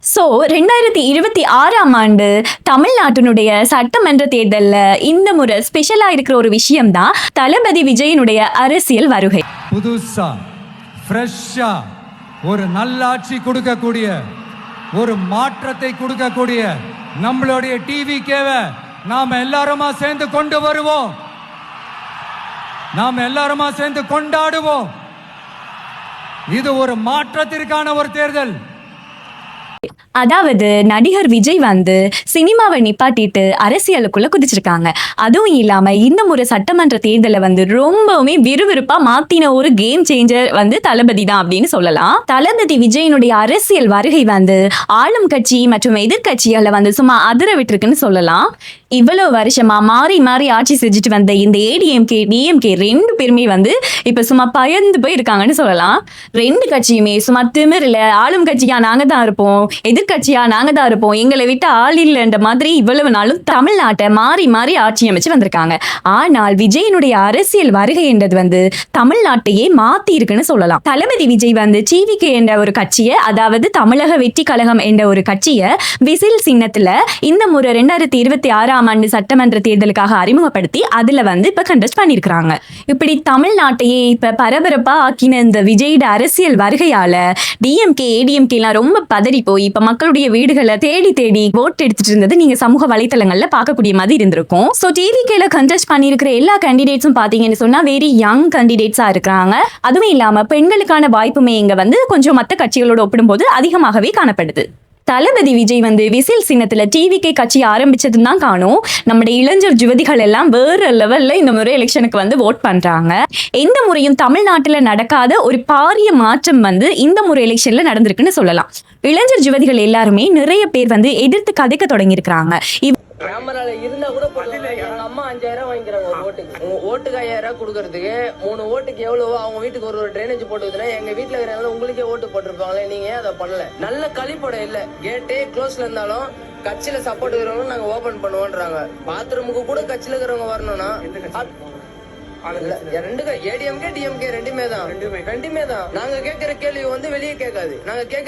So 2026ஆம் ஆண்டு தமிழ்நாட்டினுடைய சட்டமன்ற தேர்தலில் இந்த முறை ஸ்பெஷலாக இருக்கிற ஒரு விஷயம்தான் தளபதி விஜயனுடைய அரசியல் வருகை. புதுசா ஃப்ரெஷ்ஷா ஒரு நல்லாட்சி கொடுக்கக்கூடிய, ஒரு மாற்றத்தை கொடுக்கக்கூடிய நம்மளுடைய டிவிகேவை நாம எல்லாருமா சேர்ந்து கொண்டு வருவோம். நாம எல்லாருமா சேர்ந்து கொண்டாடுவோம். இது ஒரு மாற்றத்திற்கான ஒரு தேர்தல். அதாவது நடிகர் விஜய் வந்து சினிமாவை நிப்பாட்டிட்டு அரசியலுக்குள்ள குதிச்சிருக்காங்க. அதுவும் இல்லாம இந்த முறை சட்டமன்ற தேர்தலை வந்து ரொம்பவுமே விறுவிறுப்பா மாத்தின ஒரு கேம் சேஞ்சர் வந்து தளபதி தான் அப்படின்னு சொல்லலாம். தளபதி விஜயனுடைய அரசியல் வருகை வந்து ஆளும் கட்சி மற்றும் எதிர்கட்சிகளை வந்து சும்மா அதிர விட்டுருக்குன்னு சொல்லலாம். இவ்வளவு வருஷமா மாறி மாறி ஆட்சி செஞ்சுட்டு வந்த இந்த ஏடிஎம்கே டிஎம்கே ரெண்டு பேருமே வந்து இப்ப சும்மா பயந்து போய் இருக்காங்கன்னு சொல்லலாம். ரெண்டு கட்சியுமே சும்மா திமிரில ஆளும் கட்சியா நாங்க தான் இருப்போம், எதிர்கட்சியா நாங்க தான் இருப்போம், எங்களை விட்டு ஆள் இல்லைன்ற மாதிரி இவ்வளவு நாளும் தமிழ்நாட்டை மாறி மாறி ஆட்சி அமைச்சு வந்திருக்காங்க. ஆனால் விஜயனுடைய அரசியல் வருகை என்றது வந்து தமிழ்நாட்டையே மாத்தி இருக்குன்னு சொல்லலாம். தளபதி விஜய் வந்து டிவிகே என்ற ஒரு கட்சியை, அதாவது தமிழக வெற்றி கழகம் என்ற ஒரு கட்சியை விசில் சின்னத்துல இந்த முறை 2026ஆம் ஆண்டு சட்டமன்ற தேர்தலுக்காக அறிமுகப்படுத்தி அதுல வந்து இப்ப கண்டஸ்ட் பண்ணிருக்காங்க. இப்படி தமிழ்நாட்டையே இப்ப பரபரப்பா ஆக்கின இந்த விஜயோட அரசியல் வருகையால டிஎம்கே ஏடிஎம்கே எல்லாம் ரொம்ப பதறி போய் இப்ப மக்களுடைய வீடுகளை தேடி தேடி ஓட்டு எடுத்துட்டு இருந்தது நீங்க சமூக வலைத்தளங்கள்ல பார்க்கக்கூடிய மாதிரி இருந்திருக்கும். ஸோ டிவிகேல கண்டஸ்ட் பண்ணிருக்கிற எல்லா கேண்டிடேட்ஸும் பாத்தீங்கன்னு சொன்னா வெரி யங் கேண்டிடேட்ஸா இருக்கிறாங்க. அதுவும் இல்லாம பெண்களுக்கான வாய்ப்புமே இங்க வந்து கொஞ்சம் மற்ற கட்சிகளோட ஒப்பிடும்போது அதிகமாகவே காணப்படுது. தளபதி விஜய் வந்து விசில் சின்னத்துல டிவிகே கட்சி ஆரம்பிச்சதுன்னு தான் காணும். நம்முடைய இளைஞர் யுவதிகள் எல்லாம் வேற லெவல்ல இந்த முறை எலெக்ஷனுக்கு வந்து ஓட் பண்றாங்க. எந்த முறையும் தமிழ்நாட்டுல நடக்காத ஒரு பாரிய மாற்றம் வந்து இந்த முறை எலெக்ஷன்ல நடந்திருக்குன்னு சொல்லலாம். இளைஞர் யுவதிகள் எல்லாருமே நிறைய பேர் வந்து எதிர்த்து கதைக்க தொடங்கி இருக்கிறாங்க. கேமரால இருந்தா கூட எங்க அம்மா 5000 வாங்கிக்கிறாங்க ஒரு ஓட்டுக்கு. ஓட்டுக்கு 5000 கொடுக்கறதுக்கு 3 ஓட்டுக்கு எவ்வளவோ அவங்க வீட்டுக்கு ஒரு ட்ரைனேஜ் போட்டுதுன்னா எங்க வீட்டுல இருக்கிறவங்க உங்களுக்கே ஓட்டு போட்டிருப்பாங்களே, நீங்க ஏன் அதை பண்ணல? நல்ல கழிப்படம் இல்ல, கேட்டே க்ளோஸ்ல இருந்தாலும் கட்சியில சப்போர்ட் இருக்கிறவங்க நாங்க ஓபன் பண்ணுவோன்றாங்க. பாத்ரூமுக்கு கூட கட்சியில இருக்கிறவங்க வரணும்னா ரெண்டு ஏடிஎம்கே டிஎம்கே ரெண்டுமே தான். நாங்க கேட்கிற கேள்வி வந்து வெளியே கேட்காது. நாங்க கேட்க